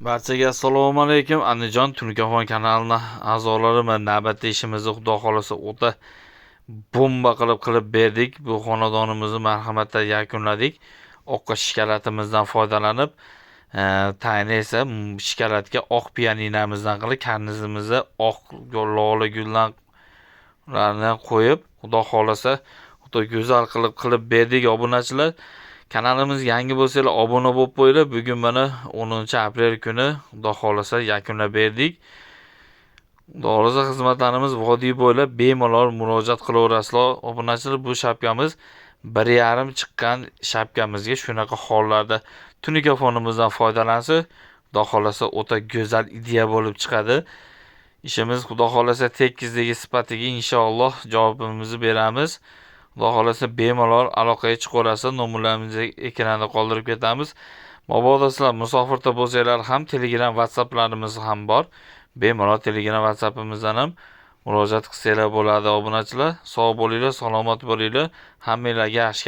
Barchaga assalomu alaykum. Andijon Tunikafon kanalining a'zolari va navbatda ishimizni Xudo xolasa o'ta bomba qilib berdik. Bu xonadonimizni marhamatda yakunladik. Oqqa shikalatimizdan foydalanib, tayini esa shikalatga oq pianinamizdan qilib, karnizimizni oq lola gullarni qo'yib, Xudo xolasa o'ta go'zal qilib berdik obunachilar. Kanalimiz yangi bo'lsangiz obuna bo'lib qo'yinglar. Bugun mana 10-aprel kuni Xudo xolasa yakunlab berdik. Xudo xolasa xizmatlarimiz vodiy bo'ylab bemalol murojaat qilaverasizlar. Obunachilar, bu shapkamiz 1.5 chiqqan shapkamizga shunaqa hollarda tunikafonimizdan foydalansa, Xudo xolasa o'ta go'zal ideya bo'lib chiqadi. Ishimiz Xudo xolasa tekizligi sifatiga inshaalloh javobimizni beramiz. Xudo xolasa bemalol aloqaga chiqaverasiz. Nomerlarimizni ekranda qoldirib ketamiz. Mabodo sizlar musofirda bo'lsanglar ham Telegram, WhatsApplarimiz ham bor. Bemalol Telegram, WhatsAppimizdan ham murojaat qilsanglar bo'ladi obunachilar. Sog' bo'linglar, salomat bo'linglar. Hammanglarga yaxshi